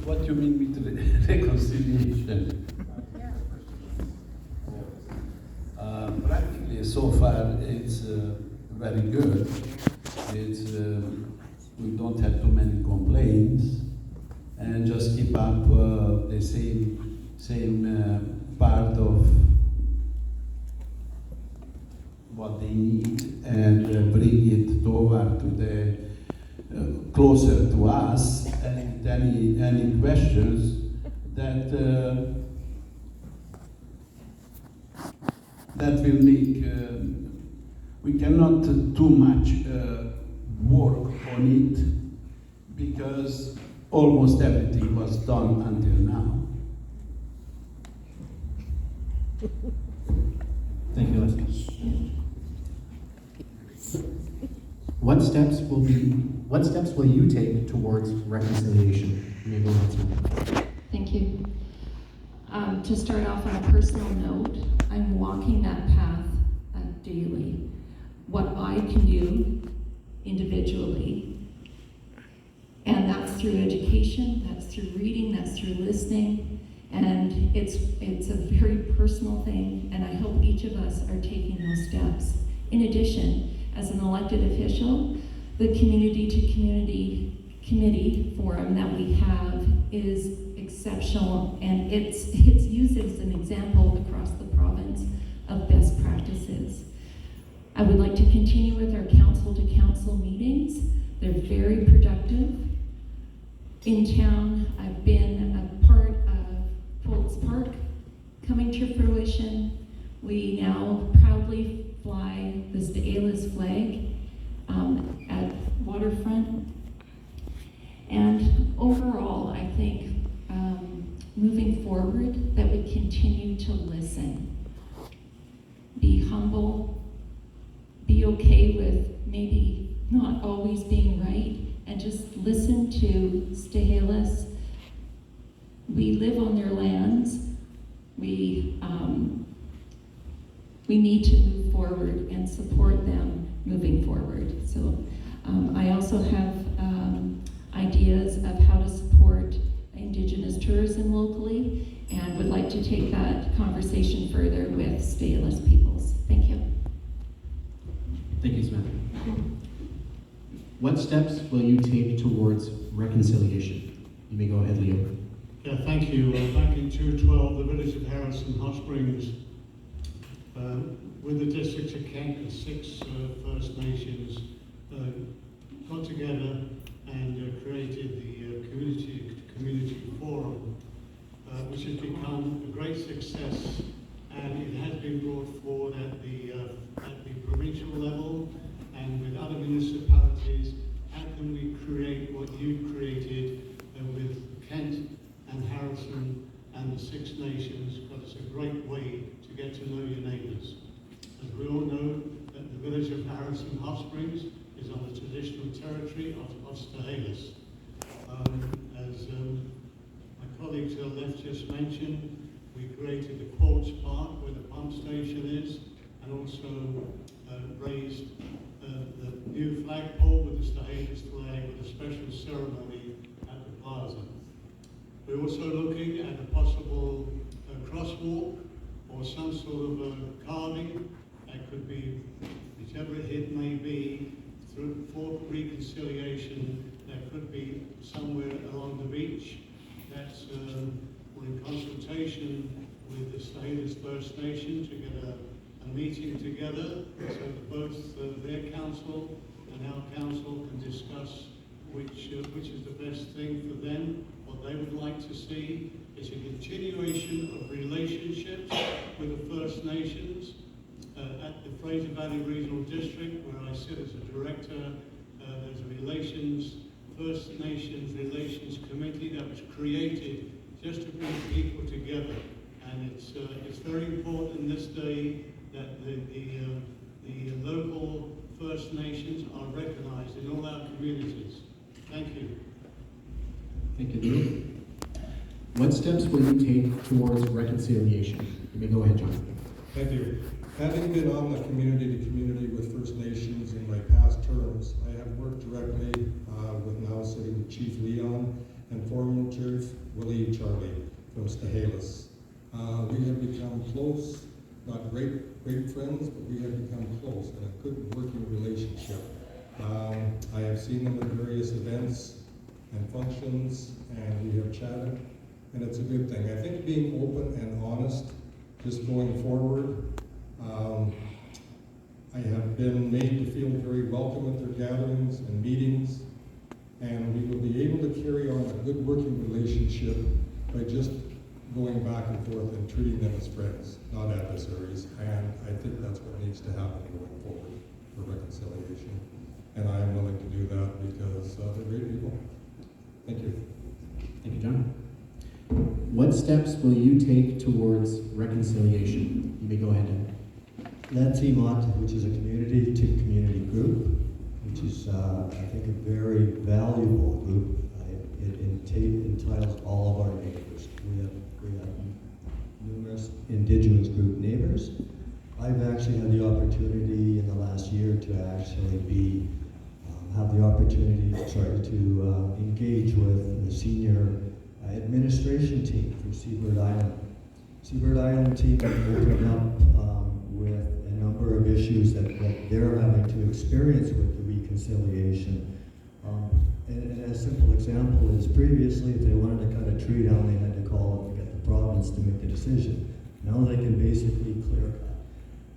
What do you mean with reconciliation? Practically, so far, it's very good. It's, we don't have too many complaints, and just keep up the same part of what they need, and bring it toward to the closer to us, and any questions that that will make we cannot too much work on it, because almost everything was done until now. Thank you, Leslie. What steps will you take towards reconciliation? You may go ahead, sir. Thank you. To start off on a personal note, I'm walking that path daily. What I can do individually, and that's through education, that's through reading, that's through listening, and it's a very personal thing, and I hope each of us are taking those steps. In addition, as an elected official, the community to community committee forum that we have is exceptional, and it's used as an example across the province of best practices. I would like to continue with our council to council meetings. They're very productive. In town, I've been a part of Foltz Park coming to fruition. We now proudly fly the Sta'elis flag at Waterfront. And overall, I think moving forward, that we continue to listen. Be humble, be okay with maybe not always being right, and just listen to Sta'elis. We live on their lands. We need to move forward and support them moving forward. So I also have ideas of how to support Indigenous tourism locally, and would like to take that conversation further with Sta'elis peoples. Thank you. Thank you, Samantha. What steps will you take towards reconciliation? You may go ahead, Leo. Yeah, thank you. Back in 2012, the village of Harrison Hot Springs, with the district of Kent and 6 First Nations, got together and created the community forum, which has become a great success, and it has been brought forward at the provincial level and with other municipalities. How can we create what you created with Kent and Harrison and the 6 Nations? Because it's a great way to get to know your neighbours. As we all know, that the village of Harrison Hot Springs is on the traditional territory of Sta'elis. As my colleague to the left just mentioned, we created the Quartz Park where the pump station is, and also raised the new flagpole with the Sta'elis flag with a special ceremony at the plaza. We're also looking at a possible crosswalk or some sort of carving that could be, whichever it may be, for reconciliation, that could be somewhere along the beach. That's we're in consultation with the Sta'elis First Nation to get a meeting together so that both their council and our council can discuss which is the best thing for them. What they would like to see is a continuation of relationships with the First Nations. At the Fraser Valley Regional District, where I sit as a director, there's a First Nations Relations Committee that was created just to bring people together. And it's very important in this day that the local First Nations are recognized in all our communities. Thank you. Thank you, Leo. What steps will you take towards reconciliation? You may go ahead, John. Thank you. Having been on the community to community with First Nations in my past terms, I have worked directly with now sitting Chief Leon and former Chief Willie Charlie from Stehalis. We have become close, not great friends, but we have become close and a good working relationship. I have seen them at various events and functions, and we have chatted, and it's a good thing. I think being open and honest, just going forward, I have been made to feel very welcome at their gatherings and meetings, and we will be able to carry on a good working relationship by just going back and forth and treating them as friends, not adversaries, and I think that's what needs to happen going forward for reconciliation. And I am willing to do that because they're great people. Thank you. Thank you, John. What steps will you take towards reconciliation? You may go ahead. LATIMOT, which is a community-to-community group, which is, I think, a very valuable group. It entitles all of our neighbors. We have numerous indigenous group neighbors. I've actually had the opportunity in the last year to actually have the opportunity to engage with the senior administration team for Seabird Island. Seabird Island team opened up with a number of issues that they're having to experience with the reconciliation. And a simple example is previously, if they wanted to cut a tree down, they had to call up and get the province to make a decision. Now they can basically clear cut.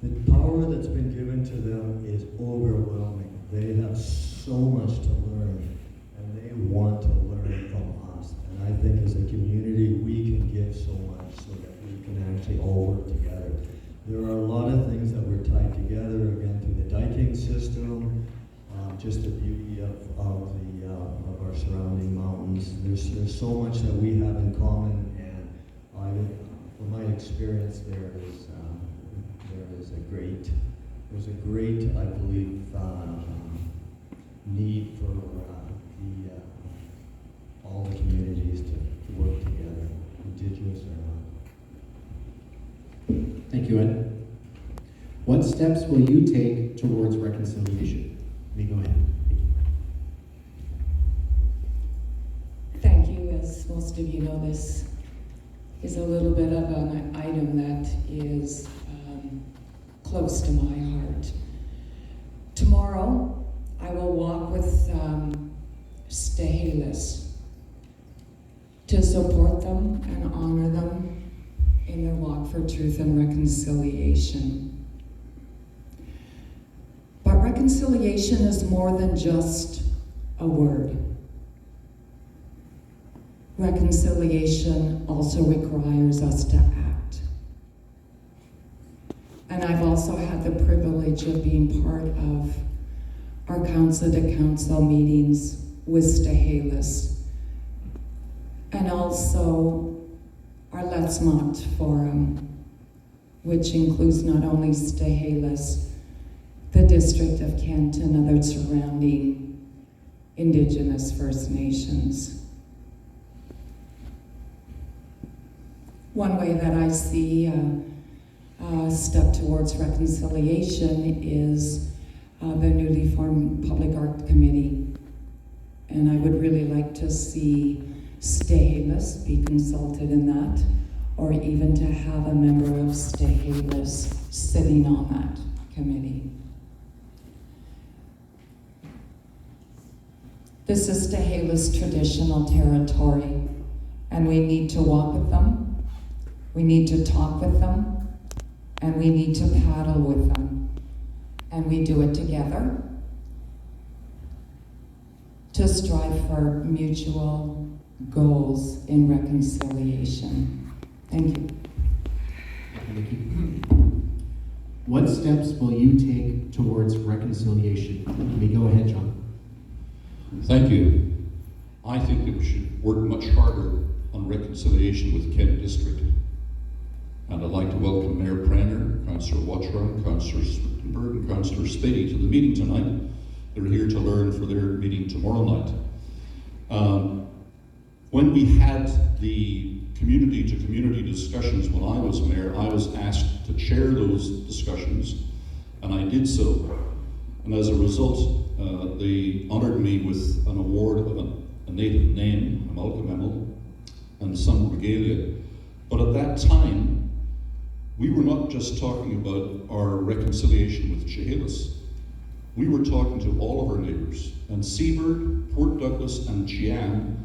The power that's been given to them is overwhelming. They have so much to learn, and they want to learn from us. And I think as a community, we can give so much so that we can actually all work together. There are a lot of things that we're tied together, again, through the diking system, just the beauty of our surrounding mountains. There's so much that we have in common, and from my experience, there's a great, I believe, need for all the communities to work together, indigenous or not. Thank you, Ed. What steps will you take towards reconciliation? You may go ahead. Thank you. As most of you know, this is a little bit of an item that is close to my heart. Tomorrow, I will walk with Stehalis to support them and honor them in their walk for truth and reconciliation. But reconciliation is more than just a word. Reconciliation also requires us to act. And I've also had the privilege of being part of our council-to-council meetings with Stehalis, and also our LATIMOT forum, which includes not only Stehalis, the District of Kent, and other surrounding Indigenous First Nations. One way that I see a step towards reconciliation is the newly formed Public Art Committee. And I would really like to see Stehalis be consulted in that, or even to have a member of Stehalis sitting on that committee. This is Stehalis traditional territory, and we need to walk with them, we need to talk with them, and we need to paddle with them. And we do it together to strive for mutual goals in reconciliation. Thank you. Thank you. What steps will you take towards reconciliation? You may go ahead, John. Thank you. I think that we should work much harder on reconciliation with Kent District. And I'd like to welcome Mayor Pranner, Councillor Watchram, Councillor Smittenberg, and Councillor Spady to the meeting tonight. They're here to learn for their meeting tomorrow night. When we had the community-to-community discussions when I was mayor, I was asked to chair those discussions, and I did so. And as a result, they honored me with an award of a native name, Amalgamemel, and some regalia. But at that time, we were not just talking about our reconciliation with Chehalis. We were talking to all of our neighbours, and Seabird, Port Douglas, and Chiam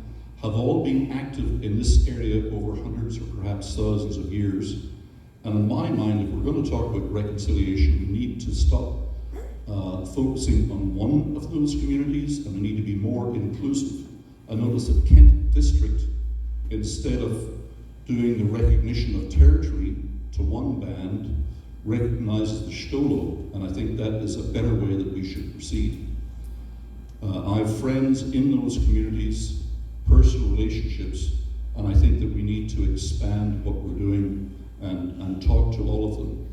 have all been active in this area over hundreds or perhaps thousands of years. And in my mind, if we're going to talk about reconciliation, we need to stop focusing on one of those communities, and we need to be more inclusive. I noticed that Kent District, instead of doing the recognition of territory to one band, recognizes the Stolo, and I think that is a better way that we should proceed. I have friends in those communities, personal relationships, and I think that we need to expand what we're doing and talk to all of them.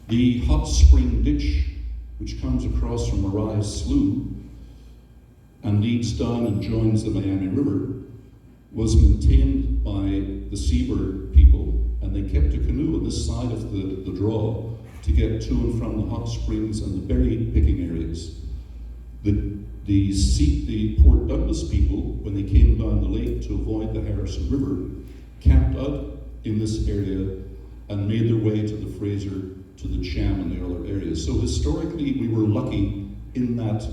The hot spring ditch, which comes across from Mariah's Slough and leads down and joins the Miami River, was maintained by the Seabird people, and they kept a canoe on this side of the draw to get to and from the hot springs and the berry picking areas. The Port Douglas people, when they came down the lake to avoid the Harrison River, camped out in this area and made their way to the Fraser, to the Cham and the other areas. So historically, we were lucky in that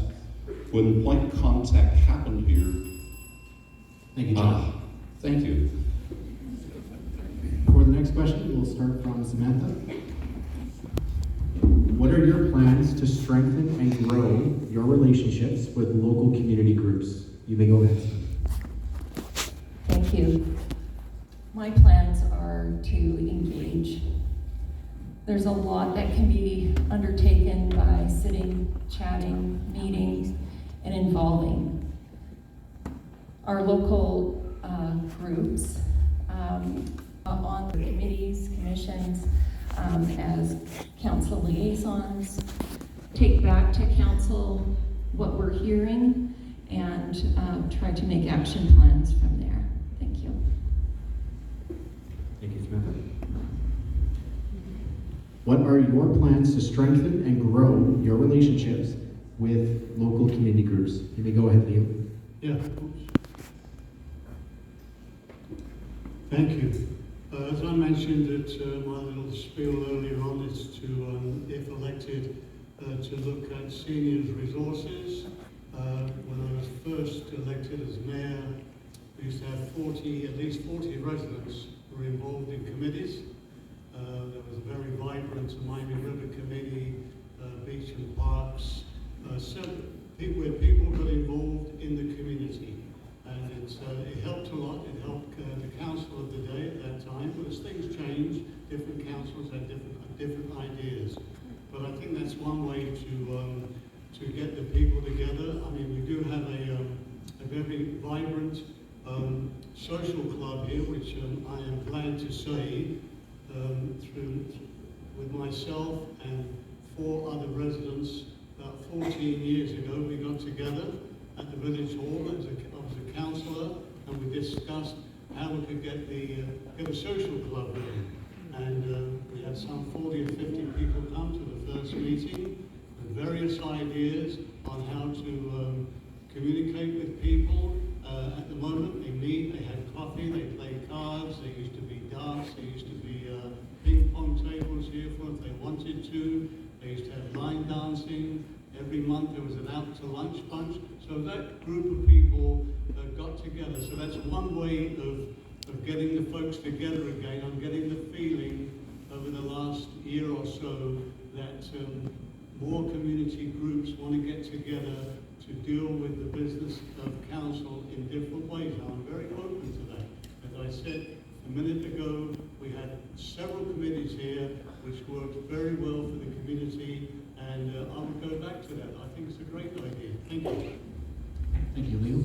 when white contact happened here. Thank you, John. Thank you. For the next question, we'll start from Samantha. What are your plans to strengthen and grow your relationships with local community groups? You may go ahead. Thank you. My plans are to engage. There's a lot that can be undertaken by sitting, chatting, meeting, and involving. Our local groups on the committees, commissions, as council liaisons, take back to council what we're hearing and try to make action plans from there. Thank you. Thank you, Samantha. What are your plans to strengthen and grow your relationships with local community groups? You may go ahead, Leo. Yeah. Thank you. As I mentioned at my little spiel earlier on, is to, if elected, to look at seniors' resources. When I was first elected as mayor, we used to have at least 40 residents who were involved in committees. There was a very vibrant Miami River Committee, Beach and Parks, where people got involved in the community. And it helped a lot. It helped the council of the day at that time. But as things change, different councils had different ideas. But I think that's one way to get the people together. I mean, we do have a very vibrant social club here, which I am glad to say, with myself and 4 other residents, about 14 years ago, we got together at the village hall as a councillor, and we discussed how we could get a social club going. And we had some 40 or 50 people come to the first meeting with various ideas on how to communicate with people. At the moment, they meet, they have coffee, they play cards, there used to be darts, there used to be ping pong tables here for if they wanted to. They used to have line dancing. Every month there was an out to lunch bunch. So that group of people got together. So that's one way of getting the folks together again. I'm getting the feeling over the last year or so that more community groups want to get together to deal with the business of council in different ways. And I'm very open to that. As I said a minute ago, we had several committees here which worked very well for the community, and I would go back to that. I think it's a great idea. Thank you. Thank you, Leo.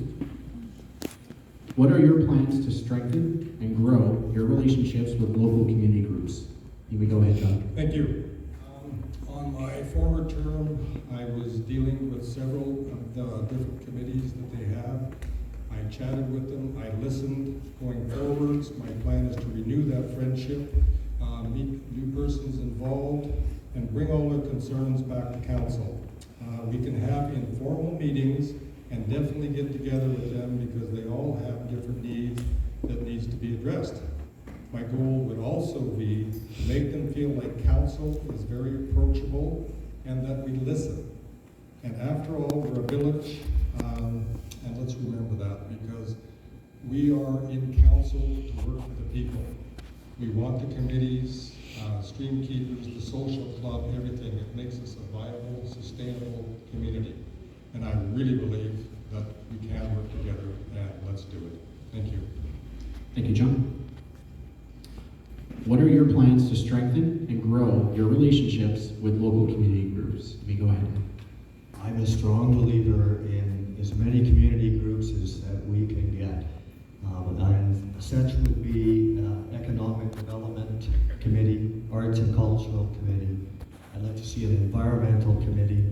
What are your plans to strengthen and grow your relationships with local community groups? You may go ahead, John. Thank you. On my former term, I was dealing with several of the different committees that they have. I chatted with them, I listened. Going forwards, my plan is to renew that friendship, meet new persons involved, and bring all their concerns back to council. We can have informal meetings and definitely get together with them because they all have different needs that needs to be addressed. My goal would also be to make them feel like council is very approachable and that we listen. And after all, we're a village, and let's remember that because we are in council to work with the people. We want the committees, stream keepers, the social club, everything. It makes us a viable, sustainable community. And I really believe that we can work together, and let's do it. Thank you. Thank you, John. What are your plans to strengthen and grow your relationships with local community groups? Let me go ahead. I'm a strong believer in as many community groups as that we can get. And essential would be Economic Development Committee, Arts and Cultural Committee. I'd like to see an Environmental Committee,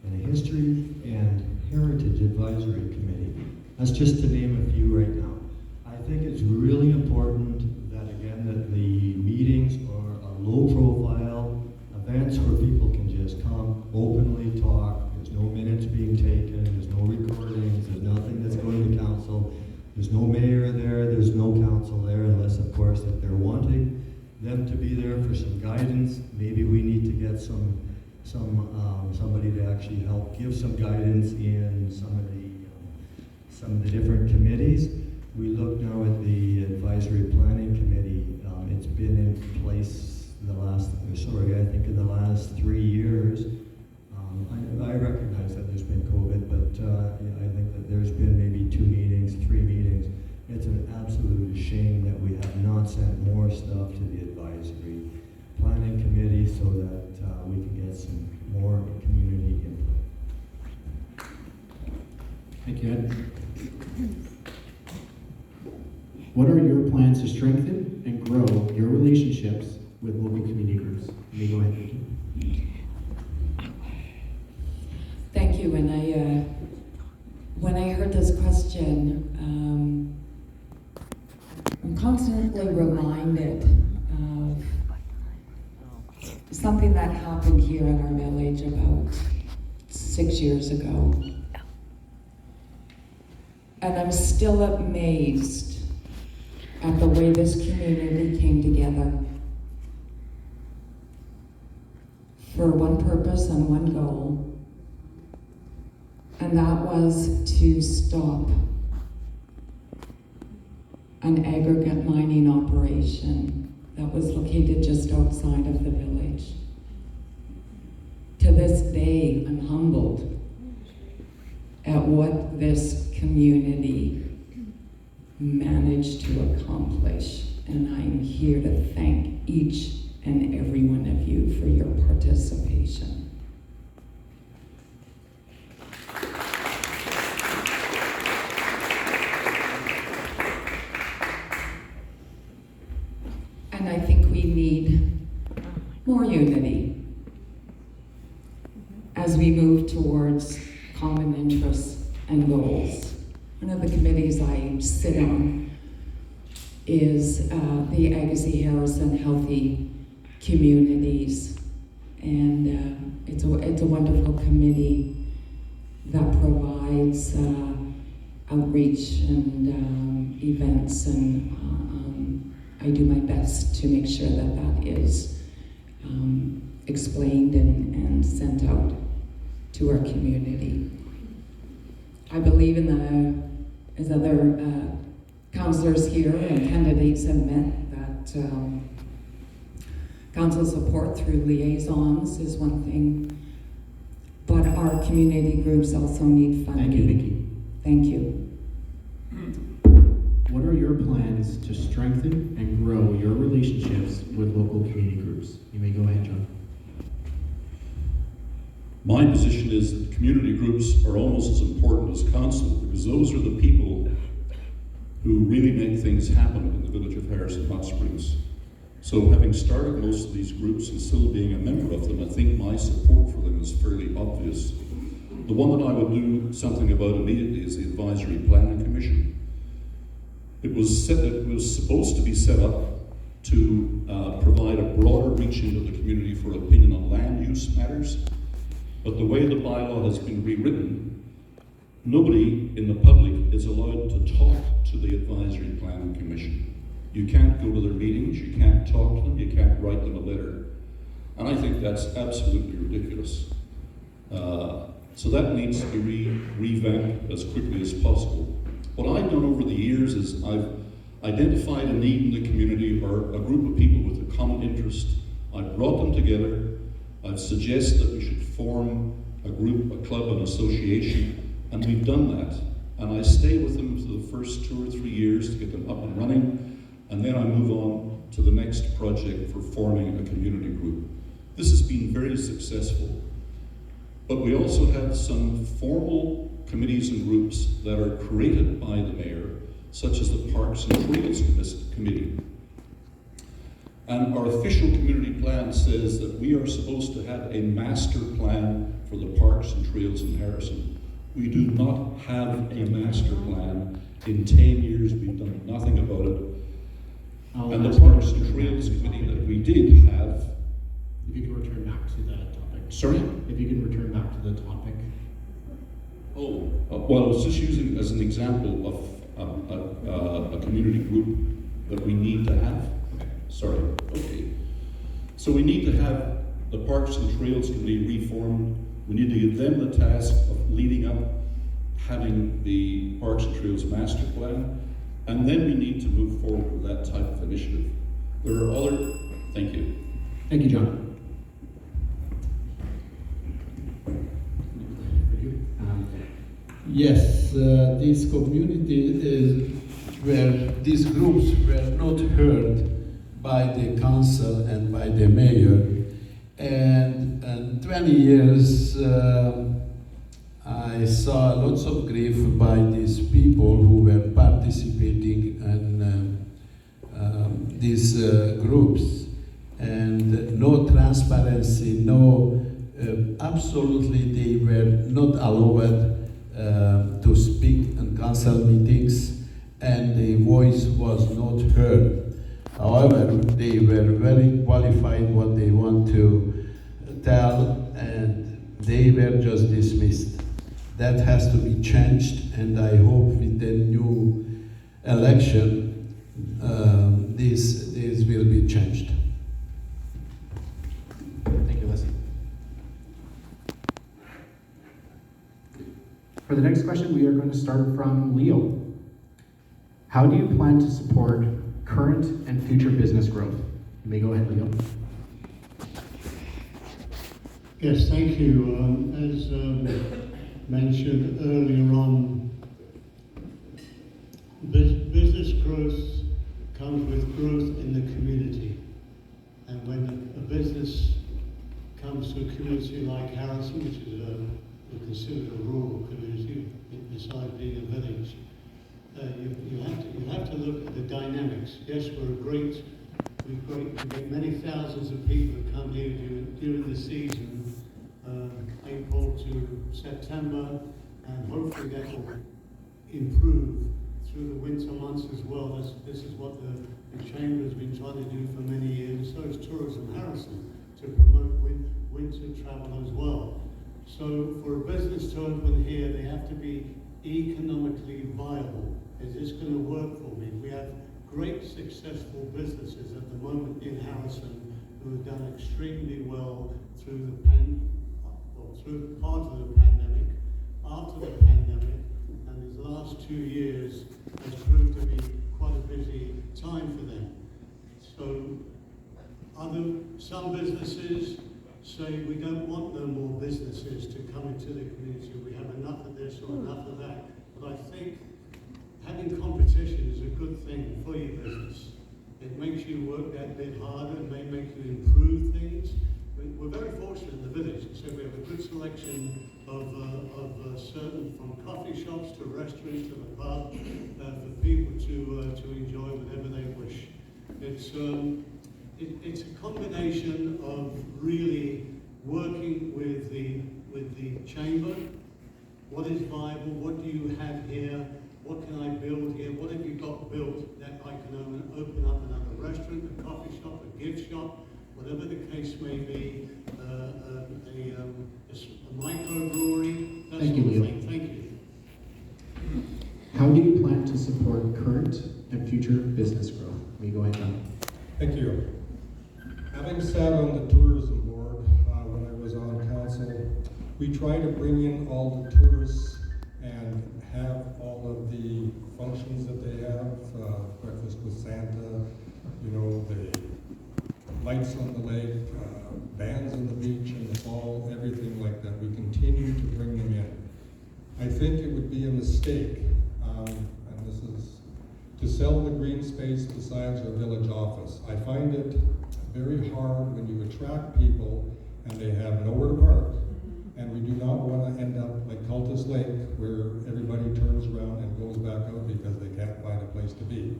and a History and Heritage Advisory Committee. That's just to name a few right now. I think it's really important that, again, that the meetings are low-profile events where people can just come, openly talk. There's no minutes being taken, there's no recordings, there's nothing that's going to council. There's no mayor there, there's no council there, unless, of course, if they're wanting them to be there for some guidance. Maybe we need to get somebody to actually help give some guidance in some of the different committees. We look now at the Advisory Planning Committee. It's been in place I think in the last 3 years. I recognize that there's been COVID, but I think that there's been maybe 2 meetings, 3 meetings. It's an absolute shame that we have not sent more stuff to the Advisory Planning Committee so that we can get some more community input. Thank you, Ed. What are your plans to strengthen and grow your relationships with local community groups? Let me go ahead, Vicki. Thank you. When I heard this question, I'm constantly reminded of something that happened here in our village about 6 years ago. And I'm still amazed at the way this community came together for one purpose and one goal. And that was to stop an aggregate mining operation that was located just outside of the village. To this day, I'm humbled at what this community managed to accomplish. And I'm here to thank each and every one of you for your participation. And I think we need more unity as we move towards common interests and goals. One of the committees I sit on is the Agassiz Harrison Healthy Communities, and it's a wonderful committee that provides outreach and events, and I do my best to make sure that that is explained and sent out to our community. I believe as other councillors here and candidates have met, that council support through liaisons is one thing, but our community groups also need funding. Thank you, Vicki. Thank you. What are your plans to strengthen and grow your relationships with local community groups? You may go ahead, John. My position is that community groups are almost as important as council because those are the people who really make things happen in the village of Harrison Hot Springs. So having started most of these groups and still being a member of them, I think my support for them is fairly obvious. The one that I would do something about immediately is the Advisory Planning Commission. It was supposed to be set up to provide a broader reach into the community for opinion on land use matters, but the way the bylaw has been rewritten, nobody in the public is allowed to talk to the Advisory Planning Commission. You can't go to their meetings, you can't talk to them, you can't write them a letter. And I think that's absolutely ridiculous. So that needs to be revamped as quickly as possible. What I've done over the years is I've identified a need in the community or a group of people with a common interest. I've brought them together. I've suggested that we should form a group, a club, an association, and we've done that. And I stay with them for the first 2 or 3 years to get them up and running, and then I move on to the next project for forming a community group. This has been very successful. But we also have some formal committees and groups that are created by the mayor, such as the Parks and Trails Committee. And our official community plan says that we are supposed to have a master plan for the parks and trails in Harrison. We do not have a master plan. In 10 years, we've done nothing about it. And the Parks and Trails Committee that we did have. If you can return back to that topic. Sorry? If you can return back to the topic. Oh, well, I was just using as an example of a community group that we need to have. Sorry, okay. So we need to have the Parks and Trails Committee reformed. We need to give them the task of leading up, having the Parks and Trails Master Plan, and then we need to move forward with that type of initiative. There are other, thank you. Thank you, John. Yes, this community these groups were not heard by the council and by the mayor. And in 20 years, I saw lots of grief by these people who were participating in these groups. And no transparency, absolutely they were not allowed to speak in council meetings, and the voice was not heard. However, they were very qualified what they want to tell, and they were just dismissed. That has to be changed, and I hope with the new election, this will be changed. Thank you, Leslie. For the next question, we are going to start from Leo. How do you plan to support current and future business growth? You may go ahead, Leo. Yes, thank you. As mentioned earlier on, business growth comes with growth in the community. And when a business comes to a community like Harrison, which is considered a rural community, besides being a village, you have to look at the dynamics. Yes, we get many thousands of people who come here during the season, April to September, and hopefully that will improve through the winter months as well. This is what the Chamber has been trying to do for many years, so is Tourism Harrison, to promote winter travel as well. So for a business to open here, they have to be economically viable. Is this going to work for me? We have great successful businesses at the moment in Harrison who have done extremely well through through part of the pandemic, after the pandemic, and these last 2 years has proved to be quite a busy time for them. So some businesses say we don't want no more businesses to come into the community. We have enough of this or enough of that. But I think having competition is a good thing for your business. It makes you work that bit harder, it may make you improve things. We're very fortunate in the village, so we have a good selection of certain, from coffee shops to restaurants to the pub, for people to enjoy whatever they wish. It's a combination of really working with the chamber. What is viable? What do you have here? What can I build here? What have you got built that I can open up another restaurant, a coffee shop, a gift shop, whatever the case may be, a microbrewery. Thank you, Leo. Thank you. do you plan to support current and future business growth? Let me go ahead, John. Thank you. Having sat on the tourism board when I was on council, we try to bring in all the tourists and have all of the functions that they have, breakfast with Santa, you know, the lights on the lake, bands on the beach in the fall, everything like that. We continue to bring them in. I think it would be a mistake, and this is to sell the green space besides our village office. I find it very hard when you attract people and they have nowhere to park. And we do not want to end up like Cultus Lake, where everybody turns around and goes back out because they can't find a place to be.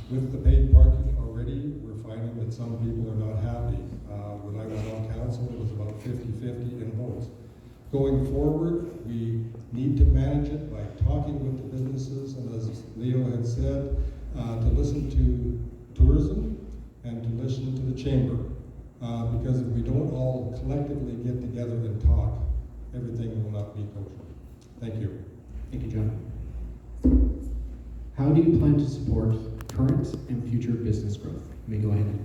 With the paid parking already, we're finding that some people are not happy. When I was on council, it was about 50-50 in votes. Going forward, we need to manage it by talking with the businesses, and as Leo had said, to listen to tourism and to listen to the chamber. Because if we don't all collectively get together and talk, everything will not be kosher. Thank you. Thank you, John. How do you plan to support current and future business growth? Let me go ahead.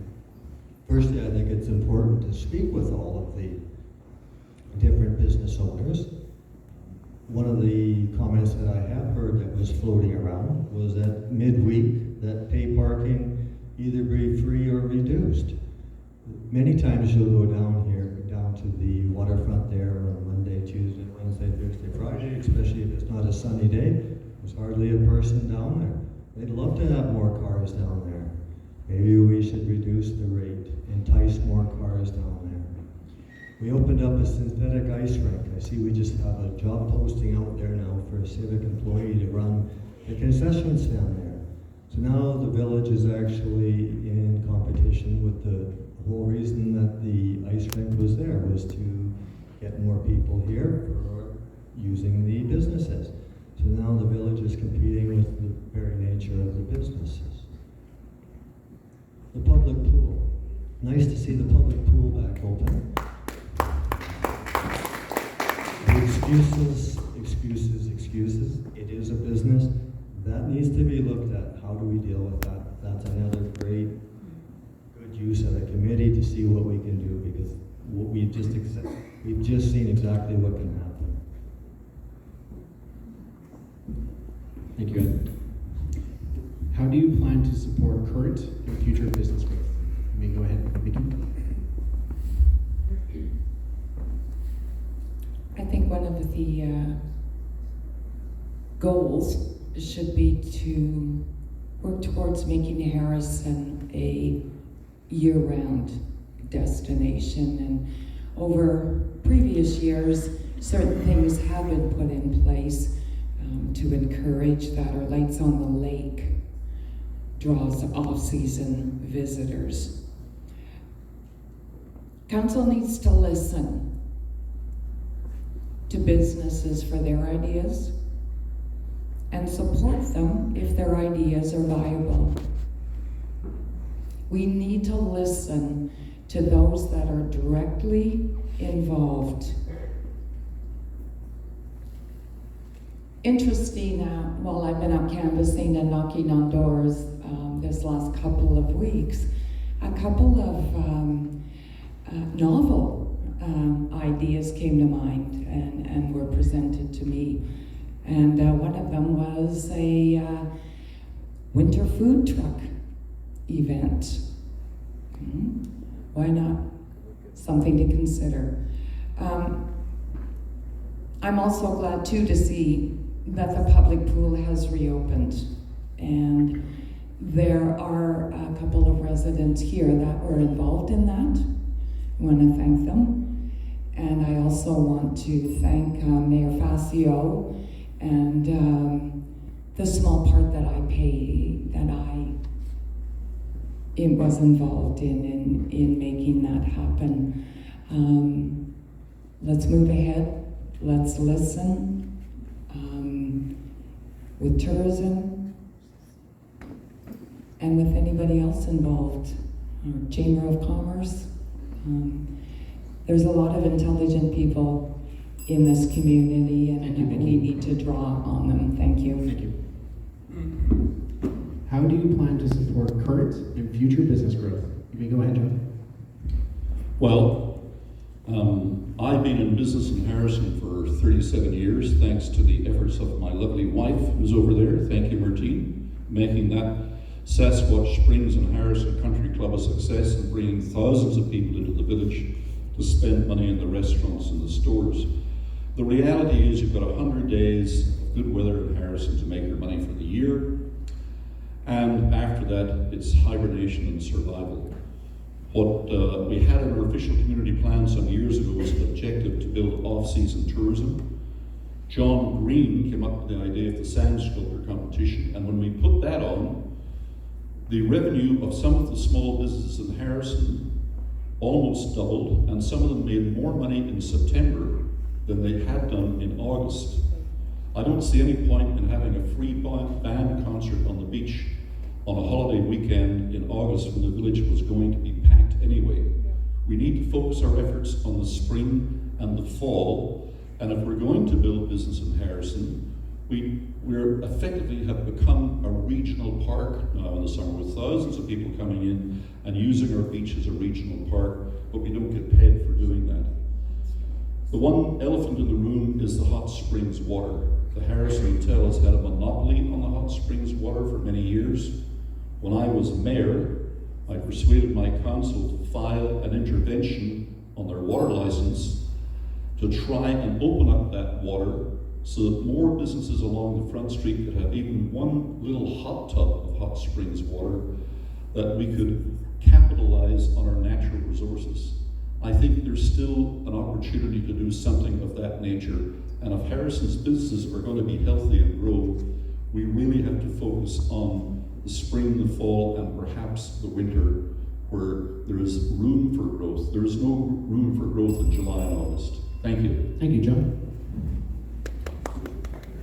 Firstly, I think it's important to speak with all of the different business owners. One of the comments that I have heard that was floating around was that midweek, that pay parking either be free or reduced. Many times you'll go down here, down to the waterfront there on Monday, Tuesday, Wednesday, Thursday, Friday, especially if it's not a sunny day. There's hardly a person down there. They'd love to have more cars down there. Maybe we should reduce the rate, entice more cars down there. We opened up a synthetic ice rink. I see we just have a job posting out there now for a civic employee to run the concession stand there. So now the village is actually in competition with the whole reason that the ice rink was there was to get more people here for using the businesses. So now the village is competing with the very nature of the businesses. The public pool. Nice to see the public pool back open. Excuses. It is a business. That needs to be looked at. How do we deal with that? That's another great, good use of a committee to see what we can do, because what we've just seen exactly what can happen. Thank you, Ed. How do you plan to support current and future business growth? Let me go ahead, Vicki. I think one of the goals should be to work towards making Harrison a year-round destination. And over previous years, certain things have been put in place to encourage that. Our Lights on the Lake draws off-season visitors. Council needs to listen to businesses for their ideas and support them if their ideas are viable. We need to listen to those that are directly involved. Interesting, while I've been out canvassing and knocking on doors this last couple of weeks, a couple of novel ideas came to mind and were presented to me. And one of them was a winter food truck event. Why not? Something to consider. I'm also glad too to see that the public pool has reopened, and there are a couple of residents here that were involved in that. I want to thank them, and I also want to thank Mayor Facio and the small part that I was involved in making that happen. Let's move ahead. Let's listen. With tourism and with anybody else involved, our Chamber of Commerce. There's a lot of intelligent people in this community, and Thank you, Vicki. we need to draw on them. Thank you. Thank you. How do you plan to support current and future business growth? You may go ahead, John. Well, I've been in business in Harrison for 37 years, thanks to the efforts of my lovely wife, who's over there. Thank you, Martine, making that Sasquatch Springs and Harrison Country Club a success and bringing thousands of people into the village to spend money in the restaurants and the stores. The reality is you've got 100 days of good weather in Harrison to make your money for the year, and after that, it's hibernation and survival. What we had in our official community plan some years ago was an objective to build off-season tourism. John Green came up with the idea of the sand sculpture competition, and when we put that on, the revenue of some of the small businesses in Harrison almost doubled, and some of them made more money in September than they had done in August. I don't see any point in having a free band concert on the beach on a holiday weekend in August when the village was going to be packed anyway. We need to focus our efforts on the spring and the fall, and if we're going to build business in Harrison, we're effectively have become a regional park now in the summer, with thousands of people coming in and using our beach as a regional park, but we don't get paid for doing that. The one elephant in the room is the hot springs water. The Harrison Hotel has had a monopoly on the hot springs water for many years. When I was mayor, I persuaded my council to file an intervention on their water license to try and open up that water so that more businesses along the front street could have even one little hot tub of hot springs water, that we could capitalize on our natural resources. I think there's still an opportunity to do something of that nature, and if Harrison's businesses are going to be healthy and grow, we really have to focus on the spring, the fall, and perhaps the winter, where there is room for growth. There is no room for growth in July and August. Thank you. Thank you, John.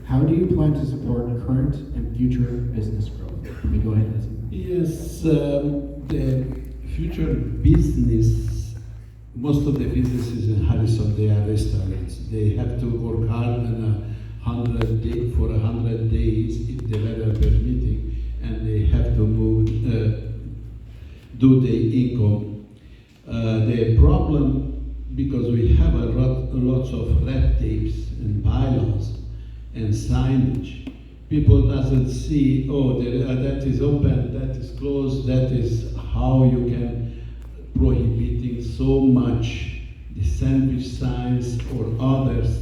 How do you plan to support current and future business growth? You may go ahead, Leslie. Yes, the future business, most of the businesses in Harrison, they are restaurants. They have to work hard and 100 days if the weather permitting, and they have to move, do the income. The problem, because we have lots of red tapes and bylaws and signage, people doesn't see, oh, that is open, that is closed, that is how you can prohibiting so much the sandwich signs or other signs.